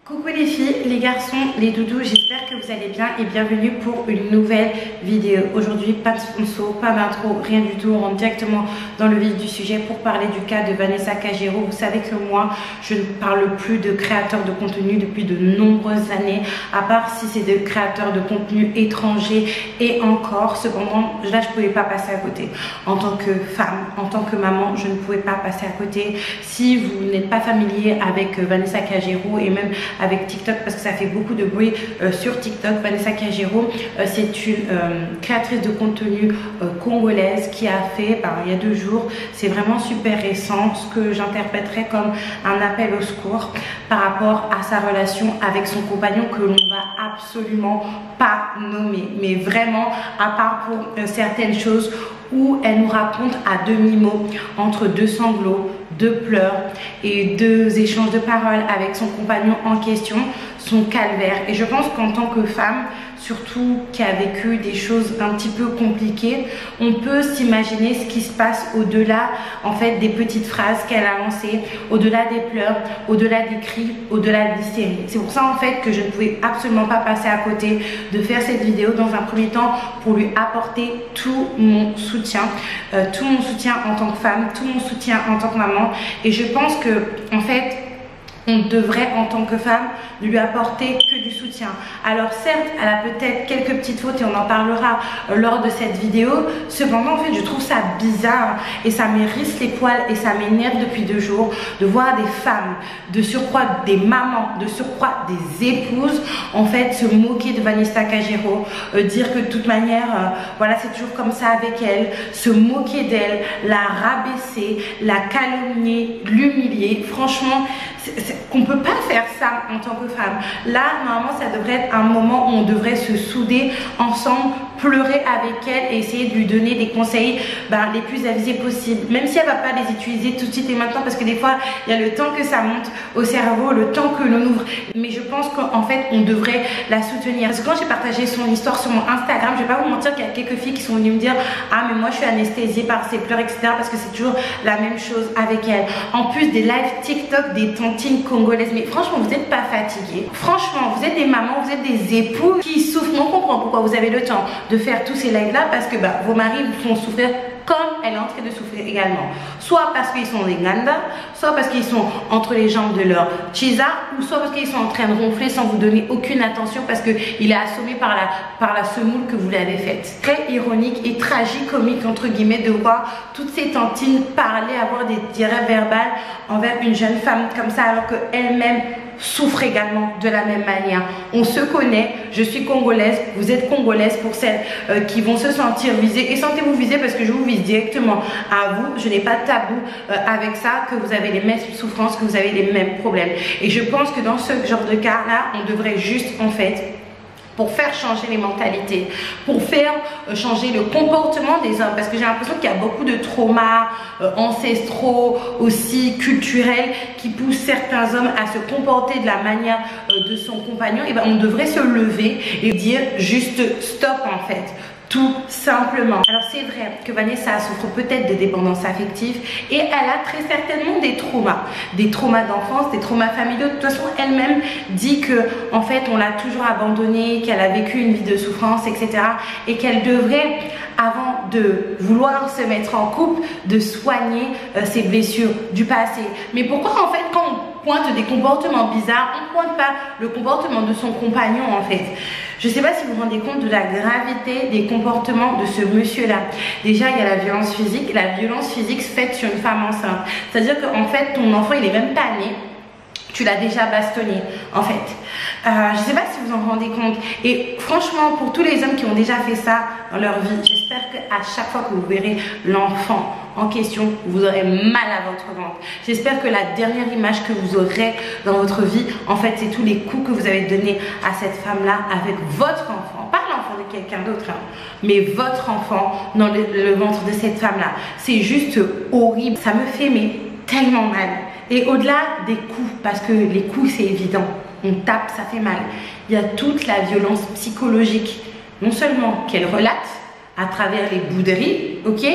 Coucou les filles, les garçons, les doudous, j'espère que vous allez bien et bienvenue pour une nouvelle vidéo. Aujourd'hui, pas de sponsor, pas d'intro, rien du tout. On rentre directement dans le vif du sujet pour parler du cas de Vanessa Cagero. Vous savez que moi, je ne parle plus de créateurs de contenu depuis de nombreuses années, à part si c'est des créateurs de contenu étrangers et encore. Cependant, là, je ne pouvais pas passer à côté. En tant que femme, en tant que maman, je ne pouvais pas passer à côté. Si vous n'êtes pas familier avec Vanessa Cagero et même avec TikTok, parce que ça fait beaucoup de bruit sur TikTok. Vanessa Cagero, c'est une créatrice de contenu congolaise qui a fait, il y a 2 jours, c'est vraiment super récent, ce que j'interpréterais comme un appel au secours par rapport à sa relation avec son compagnon que l'on va absolument pas nommer, mais vraiment à part pour certaines choses où elle nous raconte à demi-mot, entre 2 sanglots, 2 pleurs et 2 échanges de paroles avec son compagnon en question, son calvaire. Et je pense qu'en tant que femme, surtout qui a vécu des choses un petit peu compliquées, on peut s'imaginer ce qui se passe au-delà en fait des petites phrases qu'elle a lancées, au-delà des pleurs, au-delà des cris, au-delà de l'hystérie. C'est pour ça en fait que je ne pouvais absolument pas passer à côté de faire cette vidéo dans un premier temps pour lui apporter tout mon soutien en tant que femme, tout mon soutien en tant que maman. Et je pense que en fait on devrait en tant que femme lui apporter que du soutien. Alors certes, elle a peut-être quelques petites fautes et on en parlera lors de cette vidéo. Cependant, en fait, je trouve ça bizarre et ça m'hérisse les poils et ça m'énerve depuis 2 jours de voir des femmes, de surcroît des mamans, de surcroît des épouses, en fait, se moquer de Vanessa Cagero, dire que de toute manière, voilà, c'est toujours comme ça avec elle, se moquer d'elle, la rabaisser, la calomnier, l'humilier. Franchement, qu'on peut pas faire ça en tant que femme. Là, normalement, ça devrait être un moment où on devrait se souder ensemble, pleurer avec elle et essayer de lui donner des conseils les plus avisés possibles. Même si elle va pas les utiliser tout de suite et maintenant, parce que des fois, il y a le temps que ça monte au cerveau, le temps que l'on ouvre. Mais je pense qu'en fait, on devrait la soutenir. Parce que quand j'ai partagé son histoire sur mon Instagram, je vais pas vous mentir qu'il y a quelques filles qui sont venues me dire « Ah, mais moi, je suis anesthésiée par ses pleurs, etc. » Parce que c'est toujours la même chose avec elle. En plus des lives TikTok des tantines congolaises. Mais franchement, vous n'êtes pas fatigués. Franchement, vous êtes des mamans, vous êtes des époux qui souffrent. On comprend pourquoi vous avez le temps de faire tous ces lives là, parce que vos maris vous font souffrir comme elle est en train de souffrir également. Soit parce qu'ils sont des Nganda, soit parce qu'ils sont entre les jambes de leur Chiza, ou soit parce qu'ils sont en train de ronfler sans vous donner aucune attention parce qu'il est assommé par la semoule que vous l'avez faite. Très ironique et tragicomique entre guillemets de voir toutes ces tantines parler, avoir des diarrhées verbales envers une jeune femme comme ça alors qu'elle-même souffre également de la même manière. On se connaît, je suis congolaise, vous êtes congolaise pour celles qui vont se sentir visées. Et sentez-vous visées parce que je vous vise directement à vous. Je n'ai pas de tabou avec ça, que vous avez les mêmes souffrances, que vous avez les mêmes problèmes. Et je pense que dans ce genre de cas-là, on devrait juste en fait, pour faire changer les mentalités, pour faire changer le comportement des hommes, parce que j'ai l'impression qu'il y a beaucoup de traumas ancestraux, aussi culturels, qui poussent certains hommes à se comporter de la manière de son compagnon. Et on devrait se lever et dire juste stop en fait. Tout simplement. Alors c'est vrai que Vanessa souffre peut-être de dépendance affective et elle a très certainement des traumas d'enfance, des traumas familiaux. De toute façon, elle-même dit que en fait on l'a toujours abandonnée, qu'elle a vécu une vie de souffrance, etc. Et qu'elle devrait, avant de vouloir se mettre en couple, de soigner ses blessures du passé. Mais pourquoi en fait quand on pointe des comportements bizarres, on ne pointe pas le comportement de son compagnon en fait? Je ne sais pas si vous vous rendez compte de la gravité des comportements de ce monsieur-là. Déjà, il y a la violence physique. La violence physique faite sur une femme enceinte. C'est-à-dire qu'en fait, ton enfant, il est même pas né. Tu l'as déjà bastonné, en fait. Je ne sais pas si vous en rendez compte. Et franchement, pour tous les hommes qui ont déjà fait ça dans leur vie, j'espère qu'à chaque fois que vous verrez l'enfant en question, vous aurez mal à votre ventre. J'espère que la dernière image que vous aurez dans votre vie, en fait, c'est tous les coups que vous avez donnés à cette femme-là avec votre enfant. Pas l'enfant de quelqu'un d'autre, hein, mais votre enfant dans le ventre de cette femme-là. C'est juste horrible. Ça me fait tellement mal. Et au-delà des coups, parce que les coups c'est évident, on tape, ça fait mal. Il y a toute la violence psychologique, non seulement qu'elle relate à travers les bouderies, ok,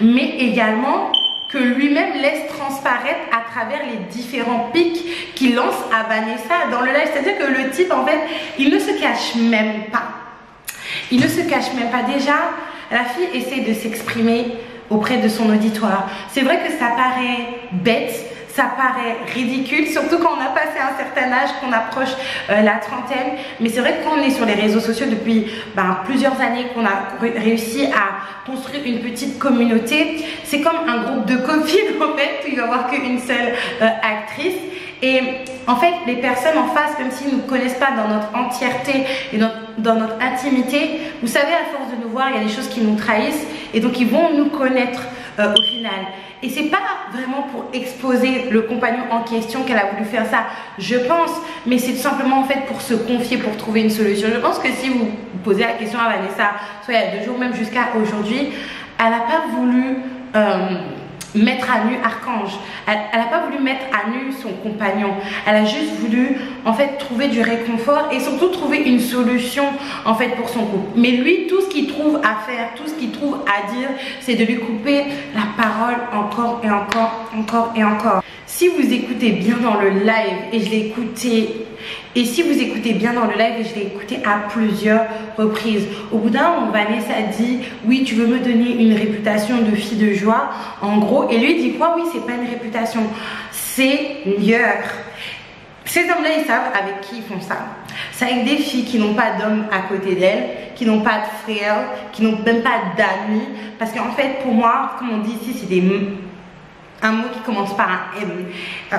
mais également que lui-même laisse transparaître à travers les différents pics qu'il lance à Vanessa dans le live. C'est-à-dire que le type, en fait, il ne se cache même pas. Il ne se cache même pas. Déjà, la fille essaie de s'exprimer auprès de son auditoire. C'est vrai que ça paraît bête, ça paraît ridicule, surtout quand on a passé un certain âge, qu'on approche la trentaine. Mais c'est vrai que quand on est sur les réseaux sociaux depuis plusieurs années, qu'on a réussi à construire une petite communauté, c'est comme un groupe de copines en fait, où il va y avoir qu'une seule actrice. Et en fait, les personnes en face, même s'ils ne nous connaissent pas dans notre entièreté et dans notre intimité, vous savez, à force de nous voir, il y a des choses qui nous trahissent et donc ils vont nous connaître au final. Et c'est pas vraiment pour exposer le compagnon en question qu'elle a voulu faire ça, je pense, mais c'est tout simplement en fait pour se confier, pour trouver une solution. Je pense que si vous posez la question à Vanessa, soit il y a 2 jours, même jusqu'à aujourd'hui, elle n'a pas voulu mettre à nu Archange, elle n'a pas voulu mettre à nu son compagnon, elle a juste voulu en fait trouver du réconfort et surtout trouver une solution en fait pour son couple. Mais lui, tout ce qu'il trouve à faire, tout ce qu'il trouve à dire, c'est de lui couper la parole encore et encore, encore et encore. Si vous écoutez bien dans le live, et je l'ai écouté, et si vous écoutez bien dans le live, et je l'ai écouté à plusieurs reprises, au bout d'un moment, Vanessa dit oui, tu veux me donner une réputation de fille de joie, en gros, et lui dit quoi? Oui, c'est pas une réputation, c'est leur. Ces hommes-là, ils savent avec qui ils font ça. C'est avec des filles qui n'ont pas d'hommes à côté d'elles, qui n'ont pas de frères, qui n'ont même pas d'amis, parce qu'en fait, pour moi, comme on dit ici, c'est un mot qui commence par un M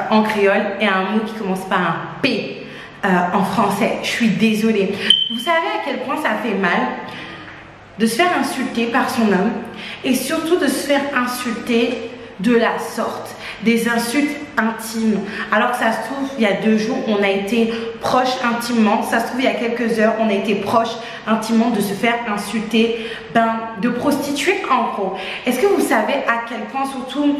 en créole et un mot qui commence par un P en français. Je suis désolée. Vous savez à quel point ça fait mal de se faire insulter par son homme et surtout de se faire insulter de la sorte, des insultes intimes, alors que ça se trouve il y a 2 jours on a été proches intimement, ça se trouve il y a quelques heures on a été proches intimement de se faire insulter, de prostituer en gros. Est-ce que vous savez à quel point surtout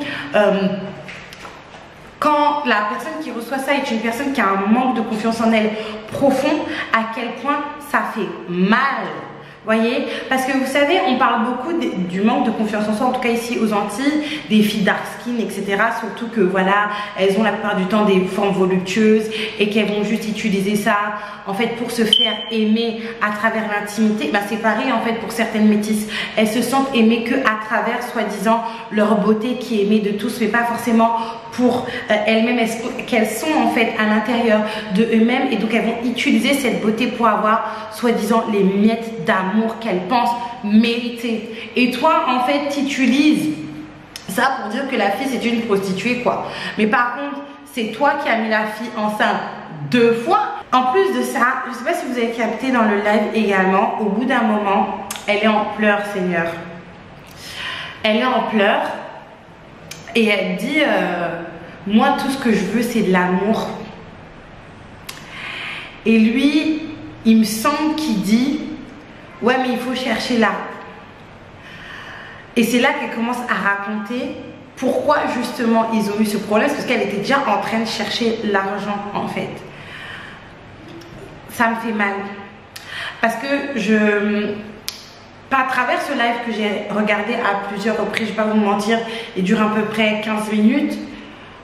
quand la personne qui reçoit ça est une personne qui a un manque de confiance en elle profond, à quel point ça fait mal? Voyez, parce que vous savez, on parle beaucoup du manque de confiance en soi, en tout cas ici aux Antilles, des filles dark skin, etc. Surtout que voilà, elles ont la plupart du temps des formes voluptueuses et qu'elles vont juste utiliser ça en fait pour se faire aimer à travers l'intimité. C'est pareil en fait pour certaines métisses. Elles se sentent aimées que à travers soi-disant leur beauté qui est aimée de tous, mais pas forcément pour elles-mêmes, qu'elles sont en fait à l'intérieur de eux-mêmes, et donc elles vont utiliser cette beauté pour avoir soi-disant les miettes d'amour qu'elles pensent mériter. Et toi en fait tu utilises ça pour dire que la fille c'est une prostituée quoi. Mais par contre c'est toi qui as mis la fille enceinte 2 fois. En plus de ça, je ne sais pas si vous avez capté dans le live également, au bout d'un moment elle est en pleurs, Seigneur. Elle est en pleurs et elle dit moi tout ce que je veux c'est de l'amour. Et lui il me semble qu'il dit ouais mais il faut chercher là. Et c'est là qu'elle commence à raconter pourquoi justement ils ont eu ce problème, parce qu'elle était déjà en train de chercher l'argent en fait. Ça me fait mal parce que à travers ce live que j'ai regardé à plusieurs reprises, je ne vais pas vous mentir, il dure à peu près 15 minutes.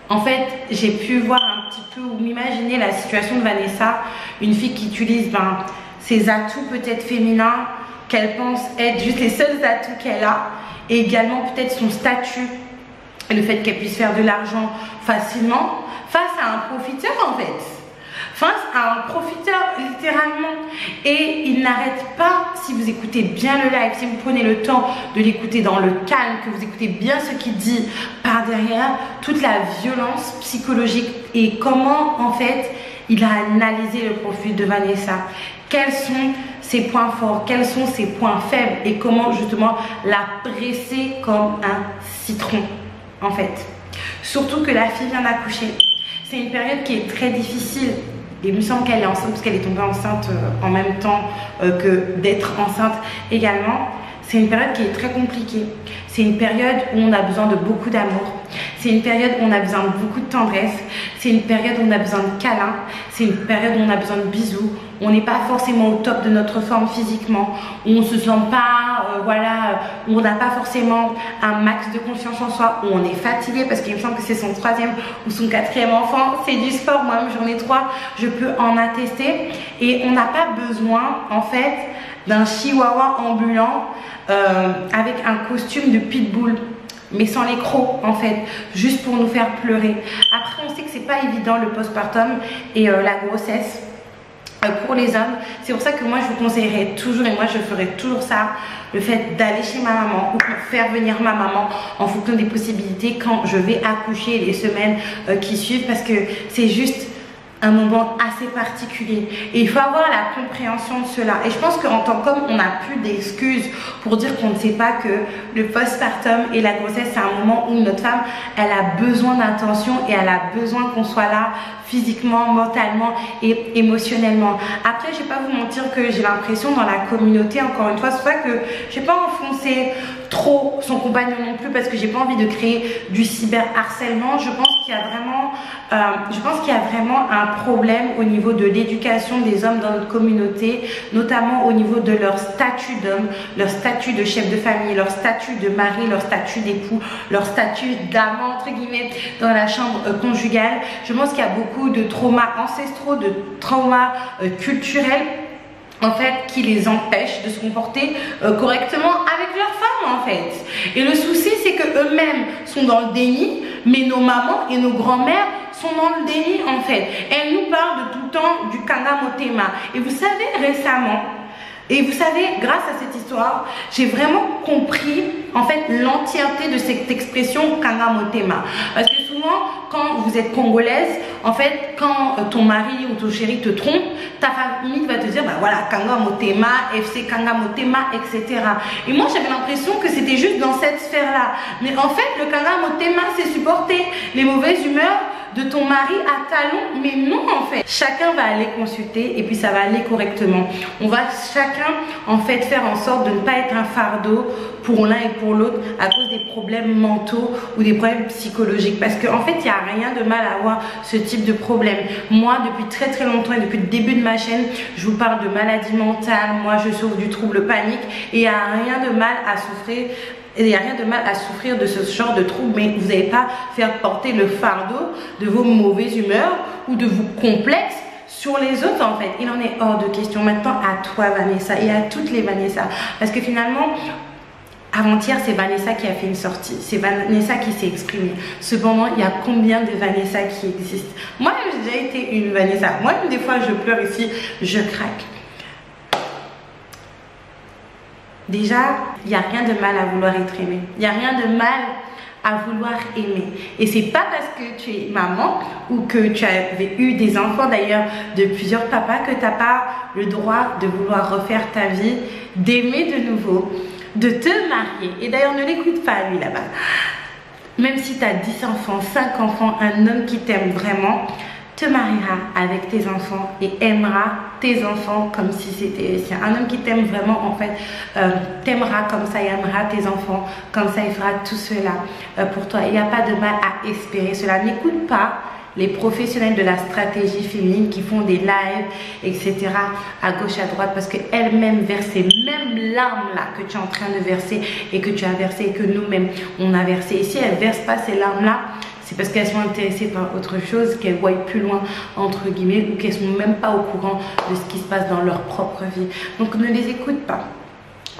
En fait, j'ai pu voir un petit peu ou m'imaginer la situation de Vanessa, une fille qui utilise ses atouts peut-être féminins, qu'elle pense être juste les seuls atouts qu'elle a, et également peut-être son statut, et le fait qu'elle puisse faire de l'argent facilement, face à un profiteur en fait. Face à un profiteur littéralement. Et il n'arrête pas, si vous écoutez bien le live, si vous prenez le temps de l'écouter dans le calme, que vous écoutez bien ce qu'il dit par derrière, toute la violence psychologique et comment en fait il a analysé le profil de Vanessa. Quels sont ses points forts, quels sont ses points faibles et comment justement la presser comme un citron en fait. Surtout que la fille vient d'accoucher. C'est une période qui est très difficile. Il me semble qu'elle est enceinte parce qu'elle est tombée enceinte en même temps que d'être enceinte également. C'est une période qui est très compliquée. C'est une période où on a besoin de beaucoup d'amour. C'est une période où on a besoin de beaucoup de tendresse. C'est une période où on a besoin de câlins. C'est une période où on a besoin de bisous. On n'est pas forcément au top de notre forme physiquement. Où on ne se sent pas voilà, où on n'a pas forcément un max de confiance en soi, où on est fatigué parce qu'il me semble que c'est son 3e ou son 4e enfant. C'est du sport, moi-même j'en ai 3, je peux en attester. Et on n'a pas besoin en fait d'un chihuahua ambulant avec un costume de pitbull, mais sans les crocs en fait, juste pour nous faire pleurer. Après on sait que c'est pas évident le postpartum et la grossesse pour les hommes. C'est pour ça que moi je vous conseillerais toujours, et moi je ferai toujours ça, le fait d'aller chez ma maman ou faire venir ma maman en fonction des possibilités quand je vais accoucher, les semaines qui suivent, parce que c'est juste un moment assez particulier et il faut avoir la compréhension de cela. Et je pense qu'en tant qu'homme, on n'a plus d'excuses pour dire qu'on ne sait pas que le postpartum et la grossesse, c'est un moment où notre femme, elle a besoin d'attention et elle a besoin qu'on soit là physiquement, mentalement et émotionnellement. Après, je vais pas vous mentir que j'ai l'impression dans la communauté, encore une fois, c'est pour ça que je vais pas enfoncer trop son compagnon non plus, parce que j'ai pas envie de créer du cyberharcèlement. Je pense qu'il y a vraiment un problème au niveau de l'éducation des hommes dans notre communauté, notamment au niveau de leur statut d'homme, leur statut de chef de famille, leur statut de mari, leur statut d'époux, leur statut d'amant entre guillemets dans la chambre conjugale. Je pense qu'il y a beaucoup de traumas ancestraux, de traumas culturels en fait qui les empêchent de se comporter correctement avec leur femme en fait. Et le souci c'est que eux-mêmes sont dans le déni, mais nos mamans et nos grands-mères sont dans le déni en fait. Elles nous parlent de tout le temps du Kanga Motema. Et vous savez récemment, et vous savez, grâce à cette histoire, j'ai vraiment compris en fait l'entièreté de cette expression Kanga Motema. Parce que souvent, quand vous êtes congolaise, en fait, quand ton mari ou ton chéri te trompe, ta famille va te dire, bah voilà, Kanga Motema, FC Kanga Motema, etc. Et moi, j'avais l'impression que c'était juste dans cette sphère-là. Mais en fait, le Kanga Motema, c'est supporter les mauvaises humeurs de ton mari à talons, mais non en fait. Chacun va aller consulter et puis ça va aller correctement. On va chacun en fait faire en sorte de ne pas être un fardeau pour l'un et pour l'autre à cause des problèmes mentaux ou des problèmes psychologiques. Parce qu'en fait, il n'y a rien de mal à avoir ce type de problème. Moi, depuis très longtemps et depuis le début de ma chaîne, je vous parle de maladie mentale. Moi, je souffre du trouble panique et il n'y a rien de mal à souffrir. Il n'y a rien de mal à souffrir de ce genre de trouble, mais vous n'allez pas faire porter le fardeau de vos mauvaises humeurs ou de vos complexes sur les autres en fait. Il en est hors de question. Maintenant à toi Vanessa et à toutes les Vanessa, parce que finalement avant-hier c'est Vanessa qui a fait une sortie, c'est Vanessa qui s'est exprimée. Cependant il y a combien de Vanessa qui existent? Moi-même j'ai déjà été une Vanessa. Moi-même des fois je pleure ici, je craque. Déjà, il n'y a rien de mal à vouloir être aimé. Il n'y a rien de mal à vouloir aimer. Et c'est pas parce que tu es maman ou que tu avais eu des enfants d'ailleurs de plusieurs papas que tu n'as pas le droit de vouloir refaire ta vie, d'aimer de nouveau, de te marier. Et d'ailleurs, ne l'écoute pas lui là-bas. Même si tu as 10 enfants, 5 enfants, un homme qui t'aime vraiment te mariera avec tes enfants et aimera tes enfants comme si c'était les siens. Un homme qui t'aime vraiment en fait t'aimera comme ça et aimera tes enfants comme ça, il fera tout cela pour toi. Il n'y a pas de mal à espérer cela. N'écoute pas les professionnels de la stratégie féminine qui font des lives, etc. à gauche, à droite, parce qu'elles-mêmes versent ces mêmes larmes-là que tu es en train de verser et que tu as versé et que nous-mêmes on a versé. Et si elles ne versent pas ces larmes-là, c'est parce qu'elles sont intéressées par autre chose, qu'elles voient plus loin, entre guillemets, ou qu'elles ne sont même pas au courant de ce qui se passe dans leur propre vie. Donc ne les écoute pas.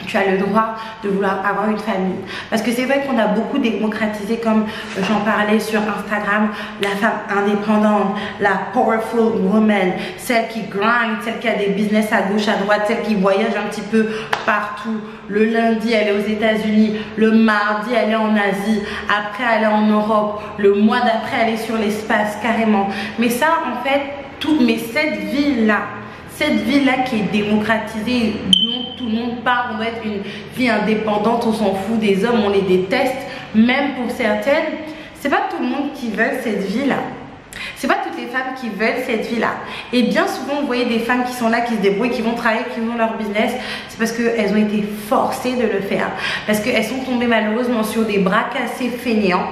Tu as le droit de vouloir avoir une famille. Parce que c'est vrai qu'on a beaucoup démocratisé, comme j'en parlais sur Instagram, la femme indépendante, la powerful woman, celle qui grind, celle qui a des business à gauche, à droite, celle qui voyage un petit peu partout. Le lundi, elle est aux États-Unis, le mardi, elle est en Asie, après, elle est en Europe, le mois d'après, elle est sur l'espace, carrément. Mais ça, en fait, cette vie-là qui est démocratisée, dont tout le monde parle, on doit être une vie indépendante, on s'en fout des hommes, on les déteste, même pour certaines, c'est pas tout le monde qui veut cette vie-là. C'est pas toutes les femmes qui veulent cette vie-là. Et bien souvent, vous voyez des femmes qui sont là, qui se débrouillent, qui vont travailler, qui ont leur business. C'est parce qu'elles ont été forcées de le faire. Parce qu'elles sont tombées malheureusement sur des bras cassés fainéants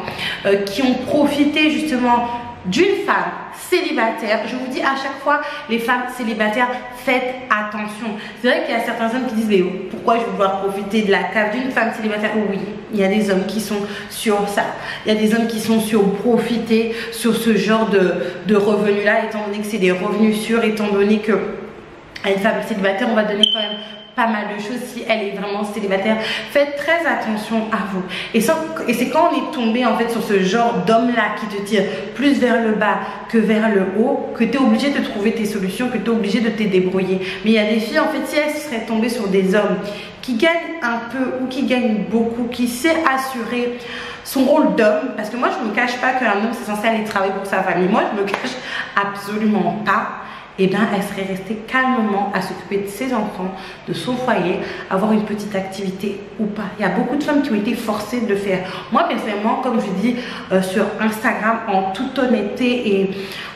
qui ont profité justement d'une femme célibataires, je vous dis à chaque fois, les femmes célibataires, faites attention. C'est vrai qu'il y a certains hommes qui disent mais pourquoi je vais vouloir profiter de la cave d'une femme célibataire? Oui, il y a des hommes qui sont sur ça. Il y a des hommes qui sont sur profiter sur ce genre de revenus là, étant donné que c'est des revenus sûrs, étant donné que à une femme célibataire on va donner quand même pas mal de choses si elle est vraiment célibataire. Faites très attention à vous. Et c'est quand on est tombé en fait sur ce genre d'homme là qui te tire plus vers le bas que vers le haut, que tu es obligé de trouver tes solutions, que tu es obligé de te débrouiller. Mais il y a des filles en fait, si elles seraient tombées sur des hommes qui gagnent un peu ou qui gagnent beaucoup, qui sait assurer son rôle d'homme, parce que moi je ne me cache pas qu'un homme c'est censé aller travailler pour sa famille, moi je me cache absolument pas. Et bien elle serait restée calmement à s'occuper de ses enfants, de son foyer, avoir une petite activité ou pas. Il y a beaucoup de femmes qui ont été forcées de le faire. Moi personnellement, comme je dis sur Instagram, en toute honnêteté et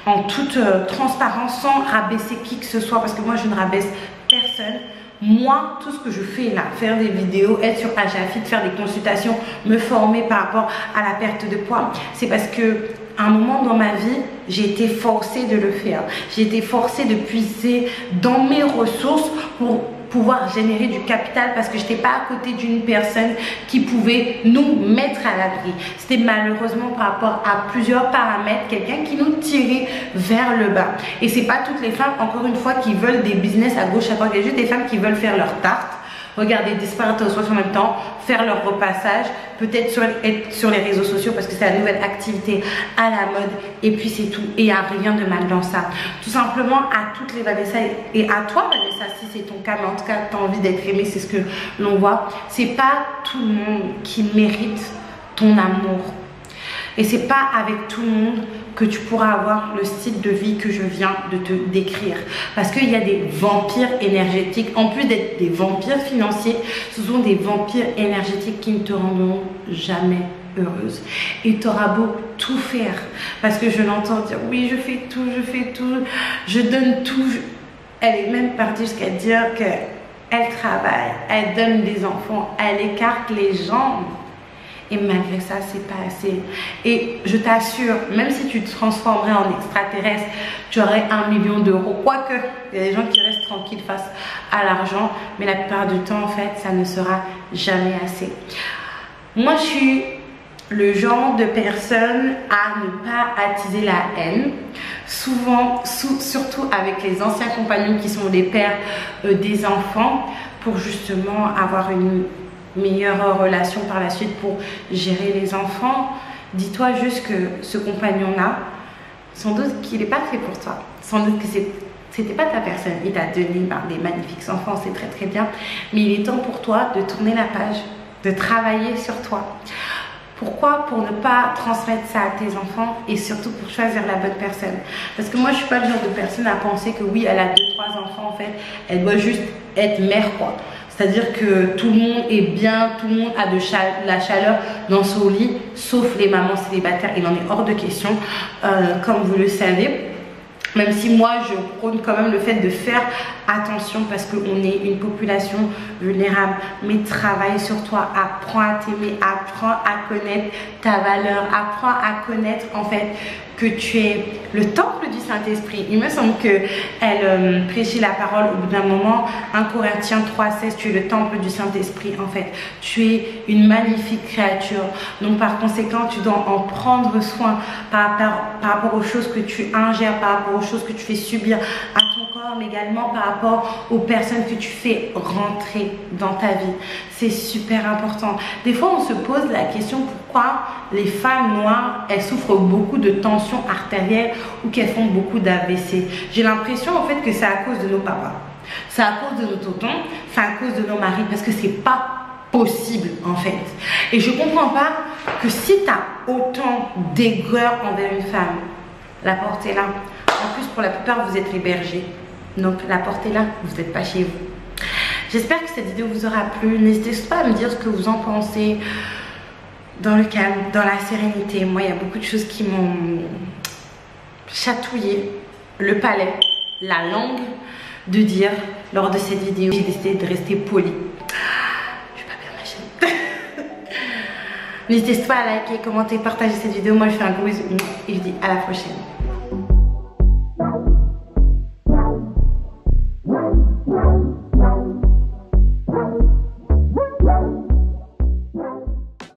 en toute transparence, sans rabaisser qui que ce soit, parce que moi je ne rabaisse personne. Moi, tout ce que je fais là, faire des vidéos, être sur Agafit, faire des consultations, me former par rapport à la perte de poids, c'est parce que à un moment dans ma vie, j'ai été forcée de le faire. J'ai été forcée de puiser dans mes ressources pour pouvoir générer du capital parce que je n'étais pas à côté d'une personne qui pouvait nous mettre à l'abri. C'était malheureusement par rapport à plusieurs paramètres, quelqu'un qui nous tirait vers le bas. Et c'est pas toutes les femmes, encore une fois, qui veulent des business à gauche, à droite. Il y a juste des femmes qui veulent faire leur tarte, regarder Desperate Housewives en même temps, faire leur repassage, peut-être être sur les réseaux sociaux parce que c'est la nouvelle activité à la mode et puis c'est tout. Et il n'y a rien de mal dans ça. Tout simplement à toutes les Vanessa et à toi Vanessa si c'est ton cas, mais en tout cas tu as envie d'être aimée, c'est ce que l'on voit. C'est pas tout le monde qui mérite ton amour. Et c'est pas avec tout le monde que tu pourras avoir le style de vie que je viens de te décrire. Parce qu'il y a des vampires énergétiques. En plus d'être des vampires financiers, ce sont des vampires énergétiques qui ne te rendront jamais heureuse. Et tu auras beau tout faire. Parce que je l'entends dire, oui, je fais tout, je donne tout. Elle est même partie jusqu'à dire qu'elle travaille, elle donne des enfants, elle écarte les jambes. Et malgré ça, c'est pas assez. Et je t'assure, même si tu te transformerais en extraterrestre, tu aurais 1 million d'euros. Quoique, il y a des gens qui restent tranquilles face à l'argent, mais la plupart du temps, en fait, ça ne sera jamais assez. Moi, je suis le genre de personne à ne pas attiser la haine. Souvent, surtout avec les anciens compagnons qui sont les pères des enfants, pour justement avoir une meilleure relation par la suite pour gérer les enfants. Dis-toi juste que ce compagnon-là, sans doute qu'il n'est pas fait pour toi. Sans doute que c'était pas ta personne. Il t'a donné des magnifiques enfants, c'est très très bien. Mais il est temps pour toi de tourner la page, de travailler sur toi. Pourquoi? Pour ne pas transmettre ça à tes enfants et surtout pour choisir la bonne personne. Parce que moi, je suis pas le genre de personne à penser que oui, elle a 2-3 enfants en fait, elle doit juste être mère quoi. C'est-à-dire que tout le monde est bien, tout le monde a de la chaleur dans son lit, sauf les mamans célibataires. Il en est hors de question, comme vous le savez. Même si moi, je prône quand même le fait de faire attention parce qu'on est une population vulnérable. Mais travaille sur toi, apprends à t'aimer, apprends à connaître ta valeur, apprends à connaître en fait que tu es le temple du Saint-Esprit. Il me semble qu'elle prêchait la parole au bout d'un moment. 1 Corinthiens 3,16, tu es le temple du Saint-Esprit en fait. Tu es une magnifique créature. Donc par conséquent, tu dois en prendre soin par rapport aux choses que tu ingères, par rapport aux choses que tu fais subir à ton corps, mais également par rapport aux personnes que tu fais rentrer dans ta vie. C'est super important. Des fois, on se pose la question pourquoi les femmes noires, elles souffrent beaucoup de tension artérielle ou qu'elles font beaucoup d'AVC. J'ai l'impression en fait que c'est à cause de nos papas. C'est à cause de nos tontons, c'est à cause de nos maris, parce que c'est pas possible en fait. Et je comprends pas que si tu as autant d'aigreur envers une femme, la porte est là. En plus, pour la plupart, vous êtes les bergers. Donc, la porte est là, vous n'êtes pas chez vous. J'espère que cette vidéo vous aura plu. N'hésitez pas à me dire ce que vous en pensez. Dans le calme, dans la sérénité. Moi, il y a beaucoup de choses qui m'ont chatouillé le palais, la langue de dire lors de cette vidéo. J'ai décidé de rester polie. Je vais pas perdre ma chaîne. N'hésitez pas à liker, commenter, partager cette vidéo. Moi, je fais un gros bisou et je vous dis à la prochaine.